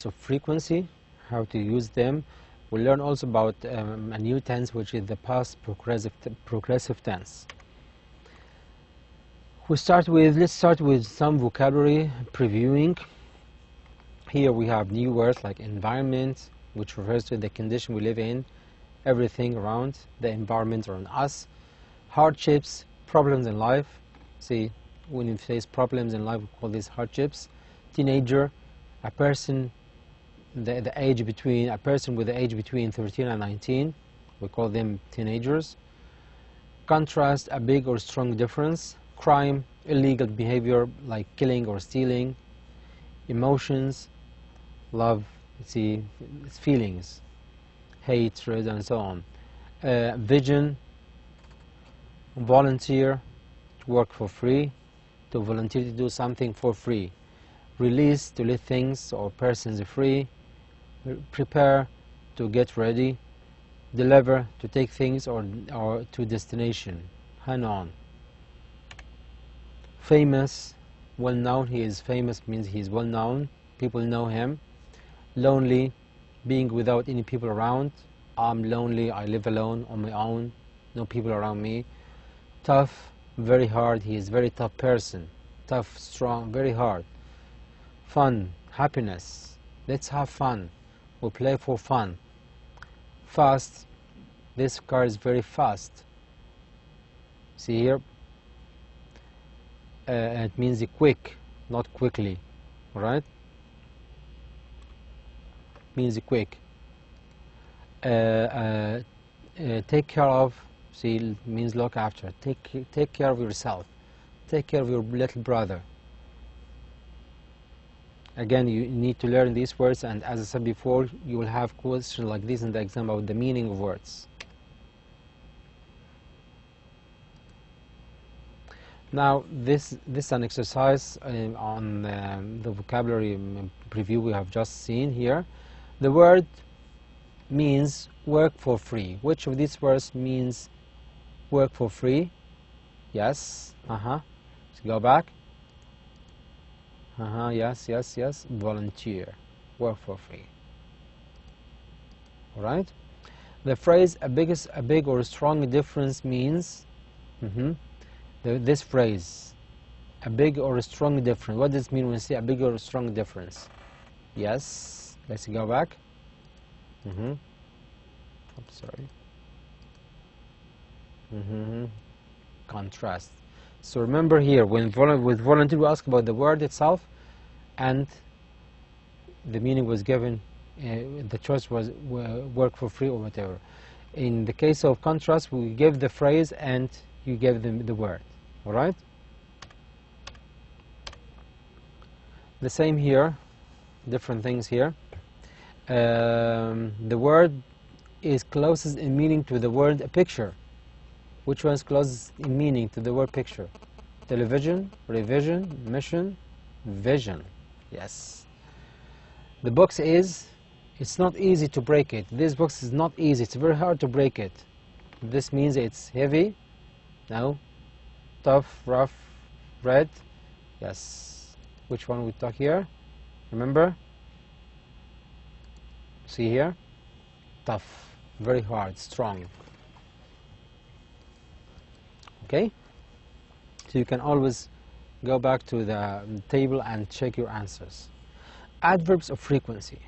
of frequency, how to use them. We'll learn also about a new tense, which is the past progressive tense. Let's start with some vocabulary previewing. Here we have new words like environment, which refers to the condition we live in, everything around the environment around us. Hardships, problems in life. See, when you face problems in life, we call these hardships. Teenager, a person with the age between 13 and 19, we call them teenagers. Contrast, a big or strong difference. Crime, illegal behavior like killing or stealing. Emotions, love, see, it's feelings, hatred, and so on. Vision, volunteer, to work for free, to volunteer to do something for free. Release, to let things or persons free. Prepare, to get ready. Deliver, to take things or to destination. Hang on. Famous, well known, he is famous means he is well known, people know him. Lonely, being without any people around. I'm lonely, I live alone on my own, no people around me. Tough, very hard, he is a very tough person. Tough, strong, very hard. Fun, happiness, let's have fun, we play for fun. Fast, this car is very fast. See here, it means quick, not quickly, alright? Means quick. Take care of, see, means look after. Take care of yourself. Take care of your little brother. Again, you need to learn these words, and as I said before, you will have questions like this in the exam about the meaning of words. Now, this is an exercise on the vocabulary preview we have just seen here. The word means work for free. Which of these words means work for free? Yes. Let's go back. Yes. Volunteer. Work for free. Alright? The phrase a big or strong difference means this phrase, a big or a strong difference. What does it mean when we say a big or a strong difference? Yes. Let's go back. I'm sorry. Contrast. So remember here, with volunteer, we ask about the word itself, and the meaning was given. The choice was work for free or whatever. In the case of contrast, we give the phrase and you give them the word. All right. The same here. Different things here. The word is closest in meaning to the word picture. Which one is closest in meaning to the word picture? Television, revision, mission, vision. Yes. The box is, it's not easy to break it. This box is not easy. It's very hard to break it. This means it's heavy. No. Tough, rough, red. Yes. Which one we talk here? Remember? See here? Tough, very hard, strong. Okay? So you can always go back to the table and check your answers. Adverbs of frequency.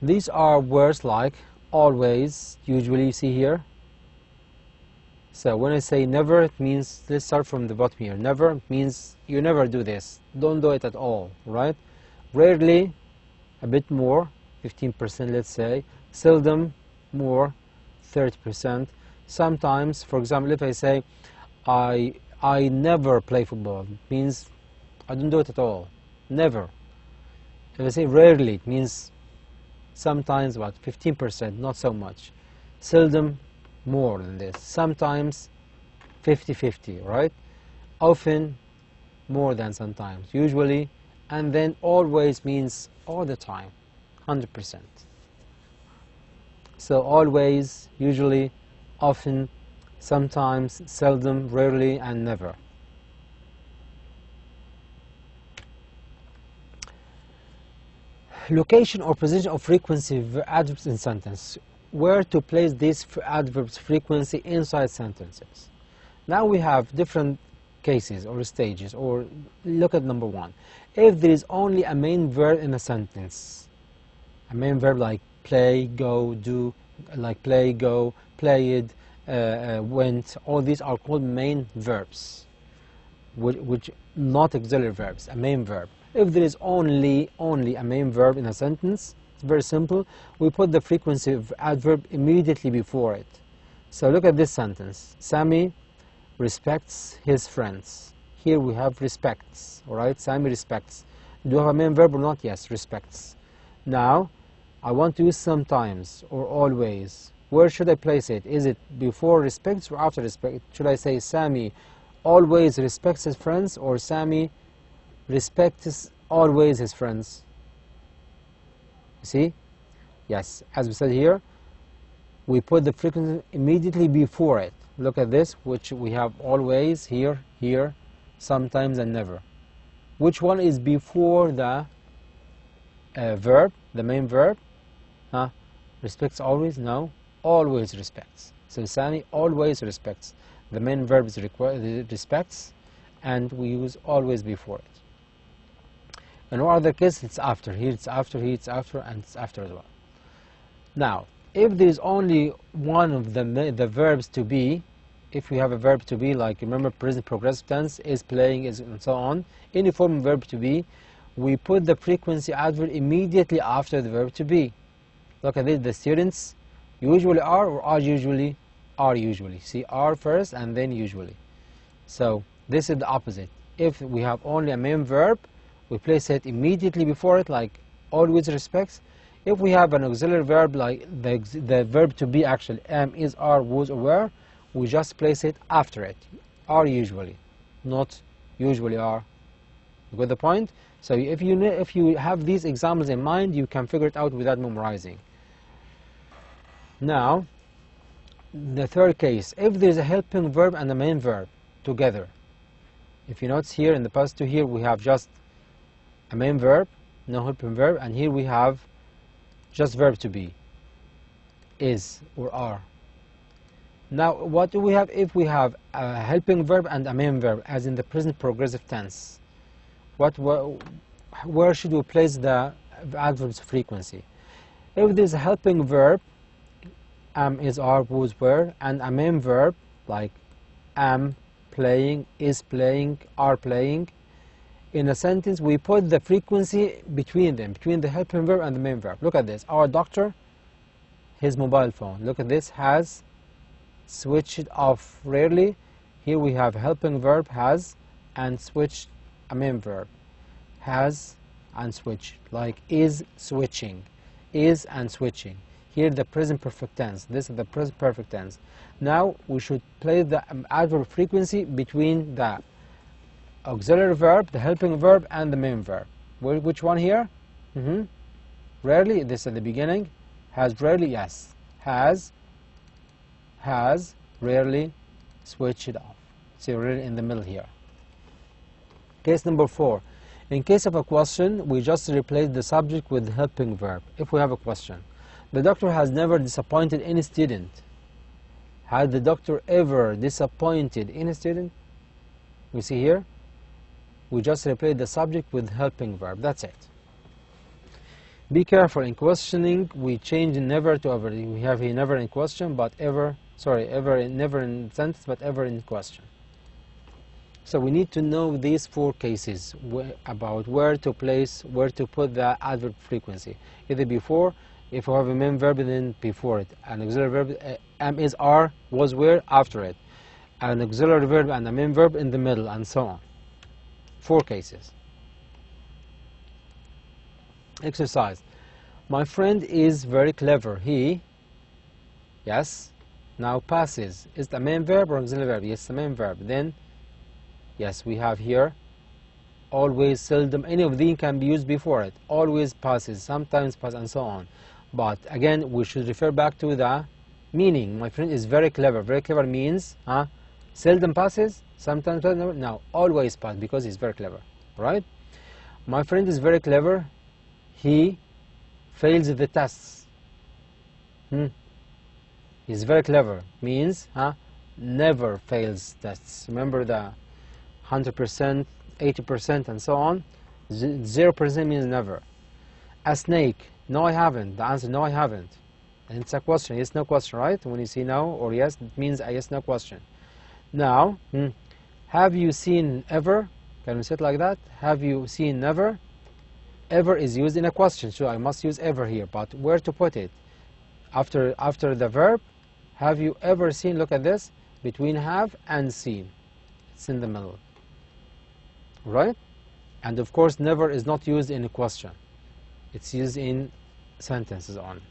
These are words like always, usually, you see here. So when I say never, it means, let's start from the bottom here. Never means you never do this. Don't do it at all, right? Rarely, a bit more, 15%, let's say. Seldom, more, 30%. Sometimes, for example, if I say I never play football, it means I don't do it at all. Never. If I say rarely, it means sometimes about 15%, not so much. Seldom, more than this. Sometimes 50-50, right? Often, more than sometimes. Usually, and then always means all the time, 100%. So always, usually, often, sometimes, seldom, rarely, and never. location or position of frequency adverbs in sentence. Where to place these adverbs frequency inside sentences. Now we have different cases or stages, or look at number one. If there is only a main verb in a sentence, a main verb like play, go, do, like play, go, played, went, all these are called main verbs, which not auxiliary verbs, a main verb. If there is only a main verb in a sentence, it's very simple. We put the frequency of adverb immediately before it. So look at this sentence. Sammy respects his friends. Here we have respects, alright? Sammy respects. Do you have a main verb or not? Yes, respects. Now, I want to use sometimes or always. Where should I place it? Is it before respects or after respect? Should I say Sammy always respects his friends, or Sammy respects always his friends? You see? Yes, as we said here, we put the frequency immediately before it. Look at this, which we have always, here, here, sometimes, and never. Which one is before the verb, the main verb? Respects always? No, always respects. So Sammy always respects. The main verb is respects, and we use always before it. In all other cases, it's after. Here it's after, here it's after, and it's after as well. Now, if there is only one of the verbs to be, if we have a verb to be, like remember present progressive tense, is, playing, is, and so on, any form of verb to be, we put the frequency adverb immediately after the verb to be. Look at this, the students usually are, or are usually? Are usually. See, are first and then usually. So this is the opposite. If we have only a main verb, we place it immediately before it, like always respects. If we have an auxiliary verb, like the verb to be actually am, is, are, was, or were, we just place it after it. Are usually, not usually are. You get the point? So if you have these examples in mind, you can figure it out without memorizing. Now, the third case, if there is a helping verb and a main verb together. If you notice here in the past two, here we have just a main verb, no helping verb, and here we have just verb to be, is or are. Now, what do we have if we have a helping verb and a main verb, as in the present progressive tense? Where should we place the adverbs frequency? If there is a helping verb, am, is, are, was, were, and a main verb like am playing, is playing, are playing, in a sentence we put the frequency between them, between the helping verb and the main verb. Look at this. Our doctor, his mobile phone. Look at this. Has switched off rarely. Here we have helping verb has and switched a main verb. Has and switch, like is switching, is and switching. Here the present perfect tense. This is the present perfect tense. Now we should place the adverb frequency between the auxiliary verb, the helping verb, and the main verb. Which one here? Rarely, this at the beginning. Has rarely, yes. Has rarely switched off. See, rarely in the middle here. Case number 4. In case of a question, we just replace the subject with the helping verb. If we have a question. The doctor has never disappointed any student. Had the doctor ever disappointed any student? We see here, we just replace the subject with helping verb. That's it. Be careful in questioning. We change never to ever. We have here never in question, but ever. Sorry, never in sentence, but ever in question. So we need to know these 4 cases about where to place, where to put the adverb frequency. Either before, if we have a main verb, then before it. An auxiliary verb, am, is, are, was, were, after it. An auxiliary verb and a main verb in the middle, and so on. 4 cases. Exercise. My friend is very clever. He, yes. Now passes. Is the main verb or auxiliary verb? Yes, the main verb. Then, yes, we have here always, seldom. Any of these can be used before it. Always passes, sometimes passes, and so on. But again, we should refer back to the meaning. My friend is very clever. Very clever means seldom passes, sometimes passes. No, always passes because he's very clever. Right? My friend is very clever. He fails the tests. He's very clever. Means never fails tests. Remember the 100%, 80% and so on. 0% means never. A snake. No, I haven't. The answer, no, I haven't. And it's a question, yes, no question, right? When you say no or yes, it means a yes, no question. Now, have you seen ever? Can we say it like that? Have you seen never? Ever is used in a question, so I must use ever here. But where to put it? After the verb, have you ever seen? Look at this, between have and seen. It's in the middle, right? And of course, never is not used in a question. It's used in sentences only.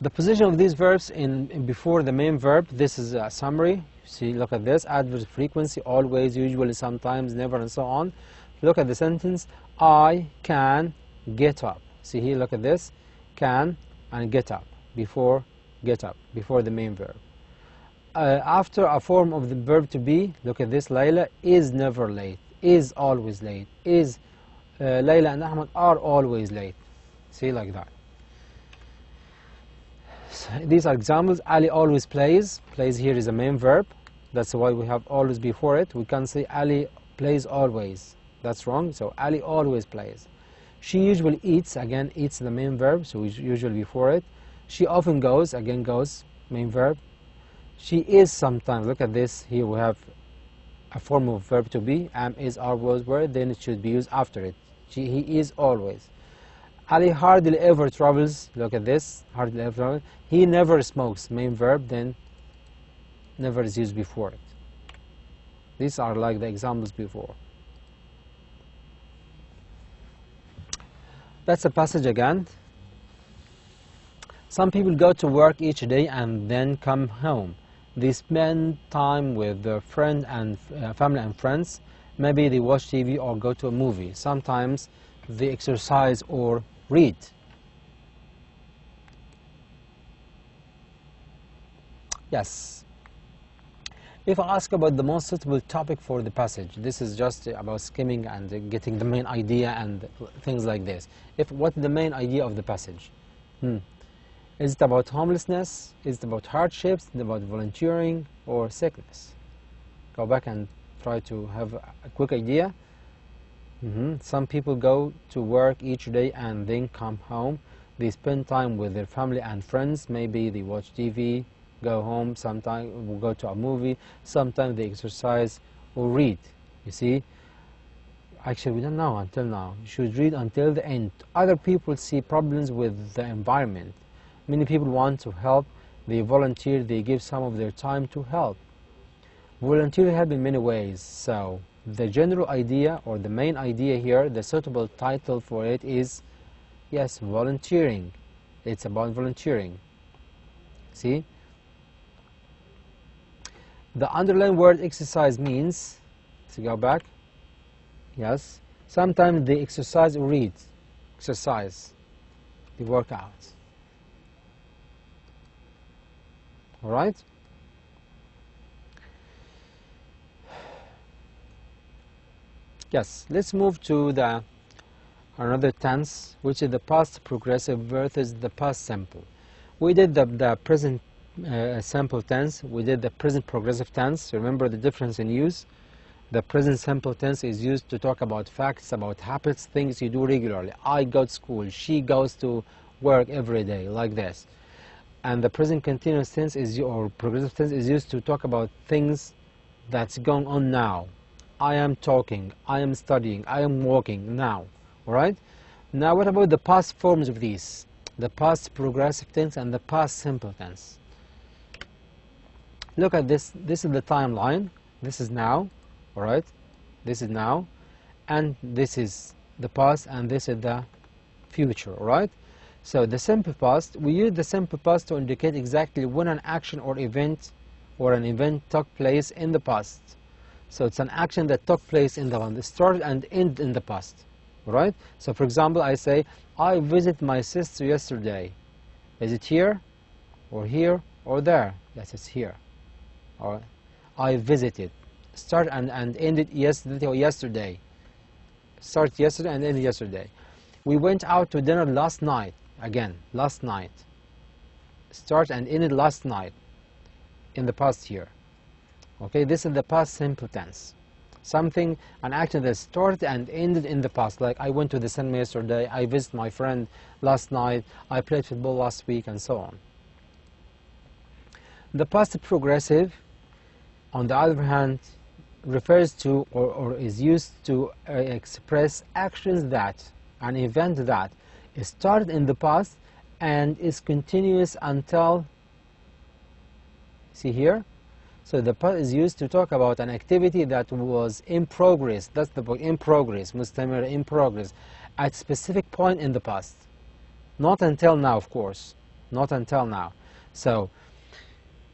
The position of these verbs in before the main verb, this is a summary. See, look at this, adverb frequency, always, usually, sometimes, never, and so on. Look at the sentence, I can get up. See here, look at this, can and get up, before the main verb. After a form of the verb to be, look at this, Layla is never late, is always late, is Layla and Ahmed are always late. See, like that. So these are examples. Ali always plays. Plays here is a main verb. That's why we have always before it. We can't say Ali plays always. That's wrong. So Ali always plays. She usually eats. Again, eats the main verb. So usually before it. She often goes. Again, goes. Main verb. She is sometimes. Look at this. Here we have a form of verb to be. Am, is, are, was, were. Then it should be used after it. He is always. Ali hardly ever travels. Look at this. Hardly ever travels. He never smokes. Main verb. Then never is used before it. These are like the examples before. That's a passage again. Some people go to work each day and then come home. They spend time with their friend and family and friends. Maybe they watch TV or go to a movie. Sometimes they exercise or read. Yes. If I ask about the most suitable topic for the passage, this is just about skimming and getting the main idea and things like this. What's the main idea of the passage? Is it about homelessness? Is it about hardships? Is it about volunteering or sickness? Go back and try to have a quick idea. Some people go to work each day and then come home. They spend time with their family and friends. Maybe they watch TV, go home, sometimes we'll go to a movie, sometimes they exercise or read. You see? Actually, we don't know until now. You should read until the end. Other people see problems with the environment. Many people want to help. They volunteer. They give some of their time to help. Volunteer help in many ways. So the general idea or the main idea here, the suitable title for it is, yes, volunteering. It's about volunteering. See? The underlined word exercise means, to go back, yes, sometimes they exercise or read. Exercise, they work out. All right? Yes, let's move to another tense, which is the past progressive versus the past simple. We did the present simple tense. We did the present progressive tense. Remember the difference in use? The present simple tense is used to talk about facts, about habits, things you do regularly. I go to school. She goes to work every day, like this. And the present continuous tense or progressive tense is used to talk about things that's going on now. I am talking, I am studying, I am walking now. Alright? Now what about the past forms of these? The past progressive tense and the past simple tense. Look at this. This is the timeline. This is now. Alright? This is now. And this is the past and this is the future. Alright? So the simple past, we use the simple past to indicate exactly when an action or event took place in the past. So it's an action that took place in the start and end in the past. Right? So for example, I say, I visited my sister yesterday. Is it here or there? Yes, it's here. Alright. I visited. Start and ended yesterday or yesterday. Start yesterday and ended yesterday. We went out to dinner last night. Again, last night. Start and ended last night in the past here. Okay, this is the past simple tense. Something, an action that started and ended in the past, like I went to the cinema yesterday, I visited my friend last night, I played football last week, and so on. The past progressive, on the other hand, refers to or is used to express actions that, an event that started in the past and is continuous until, see here? So the past is used to talk about an activity that was in progress. That's the point, in progress, mustamir, in progress, at a specific point in the past. Not until now, of course. Not until now. So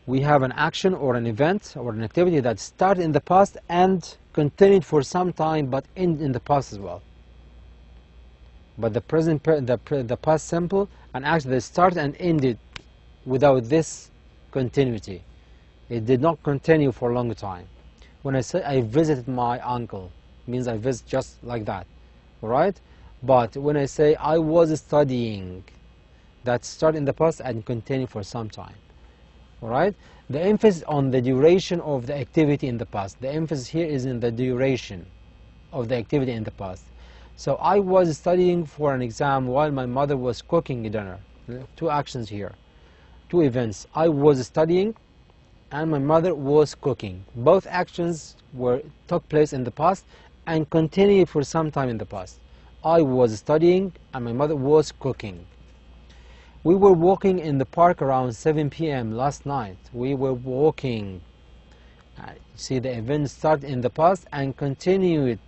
we have an action or an event or an activity that started in the past and continued for some time, but in the past as well. But the present, the past simple, an action that started and ended without this continuity. It did not continue for a long time. When I say I visited my uncle, it means I visit just like that, all right? But when I say I was studying, that started in the past and continued for some time, all right? The emphasis on the duration of the activity in the past. The emphasis here is in the duration of the activity in the past. So I was studying for an exam while my mother was cooking dinner. Two actions here, two events. I was studying and my mother was cooking. Both actions took place in the past and continued for some time in the past. I was studying and my mother was cooking. We were walking in the park around 7 p.m. last night. We were walking. See, the event started in the past and continued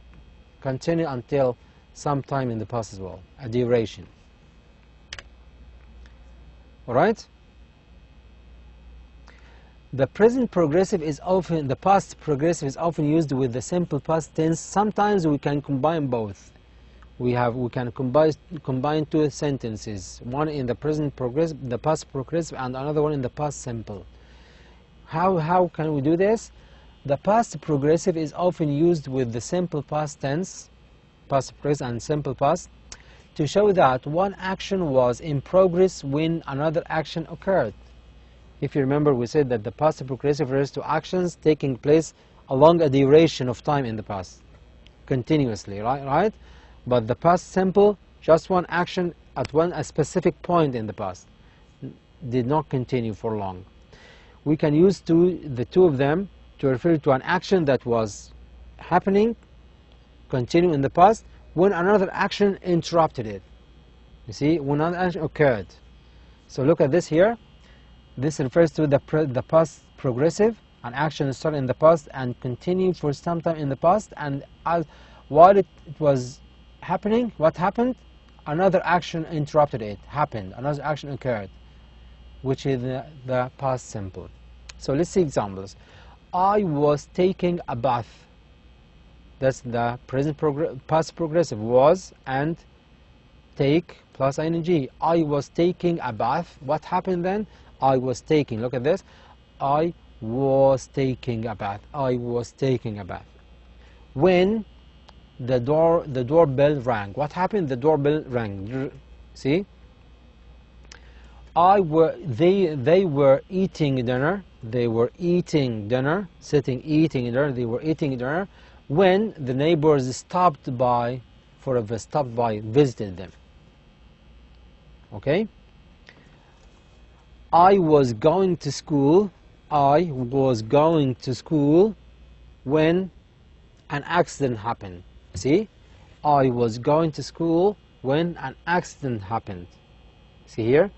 until some time in the past as well, a duration. All right? The present progressive is often, the past progressive is often used with the simple past tense. Sometimes we can combine both. We can combine two sentences, one in the present progressive, the past progressive, and another one in the past simple. How can we do this? The past progressive is often used with the simple past tense, past progressive and simple past, to show that one action was in progress when another action occurred. If you remember, we said that the past progressive refers to actions taking place along a duration of time in the past, continuously, right? But the past simple, just one action at a specific point in the past, did not continue for long. We can use the two of them to refer to an action that was happening, continue in the past, when another action interrupted it. You see, when another action occurred. So look at this here. This refers to the past progressive, an action started in the past and continued for some time in the past, and while it was happening, what happened? Another action interrupted it, happened, another action occurred, which is the past simple. So let's see examples. I was taking a bath. That's the past progressive, was and take plus ing. I was taking a bath. What happened then? I was taking, look at this, I was taking a bath. I was taking a bath. When the doorbell rang, what happened? The doorbell rang. See? They were eating dinner. They were eating dinner, sitting eating dinner. They were eating dinner when the neighbors stopped by, visited them. Okay? I was going to school. I was going to school when an accident happened. See? I was going to school when an accident happened. See here?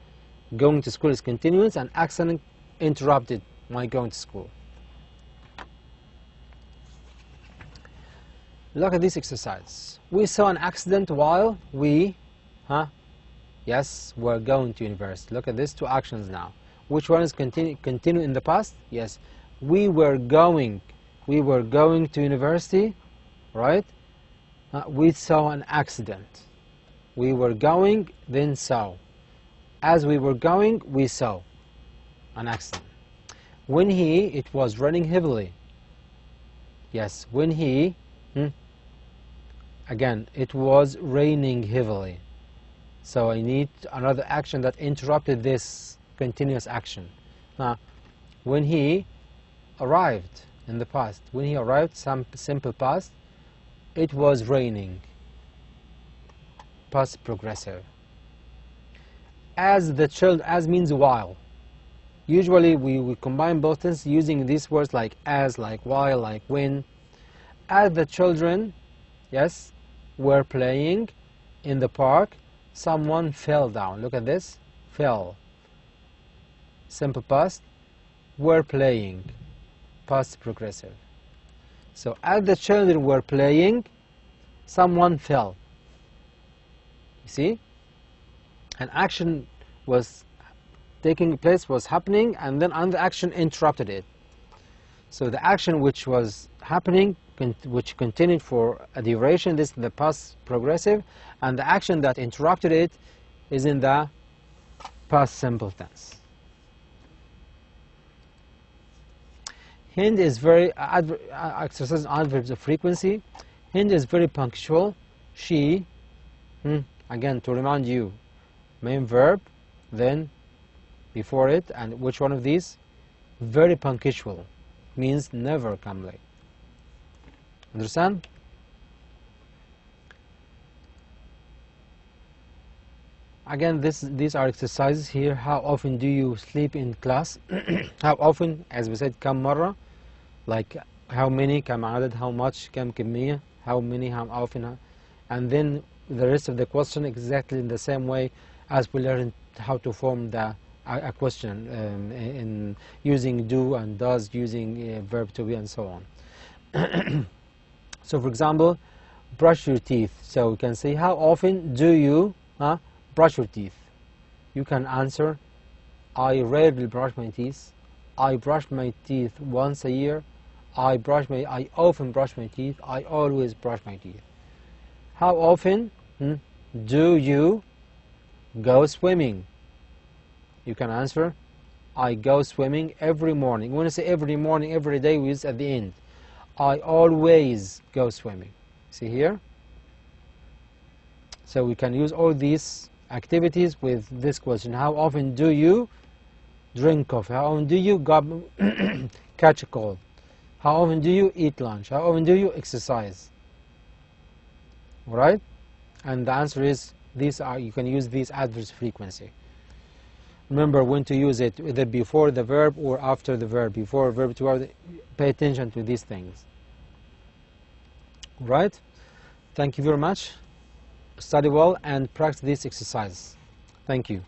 Going to school is continuous, and accident interrupted my going to school. Look at this exercise. We saw an accident while we, yes, we're going to university. Look at these two actions now. Which one is continue in the past? Yes, we were going to university, right? We saw an accident. We were going, then saw. As we were going, we saw an accident. When it was raining heavily. Yes, when he, again, it was raining heavily. So I need another action that interrupted this continuous action. Now, when he arrived in the past, when he arrived, some simple past, it was raining. Past progressive. As the child, as means while. Usually we combine both things using these words like as, like while, like when. As the children, yes, were playing in the park, someone fell down. Look at this. Fell. Simple past. Were playing. Past progressive. So as the children were playing, someone fell. You see? An action was taking place, was happening, and then another action interrupted it. So the action which was happening, which continued for a duration, this is the past progressive, and the action that interrupted it is in the past simple tense. Hind is very, exercise adverbs of frequency. Hind is very punctual. She, again to remind you, main verb, then before it, and which one of these? Very punctual, means never come late. Understand? Again, these are exercises here. How often do you sleep in class? How often, as we said, كم مرة, like how many, كم عدد, how much, كم كمية, how many, how often, and then the rest of the question exactly in the same way as we learned how to form a question in using do and does, using verb to be, and so on. So for example, brush your teeth. So we can say, how often do you brush your teeth? You can answer, I rarely brush my teeth. I brush my teeth once a year. I often brush my teeth. I always brush my teeth. How often do you go swimming? You can answer, I go swimming every morning. When I say every morning, every day, we use at the end. I always go swimming. See here? So we can use all these activities with this question. How often do you drink coffee? How often do you catch a cold? How often do you eat lunch? How often do you exercise? Alright? And the answer is, you can use these adverbs frequency. Remember when to use it, either before the verb or after the verb. Before verb to verb, pay attention to these things. Right? Thank you very much. Study well and practice these exercises. Thank you.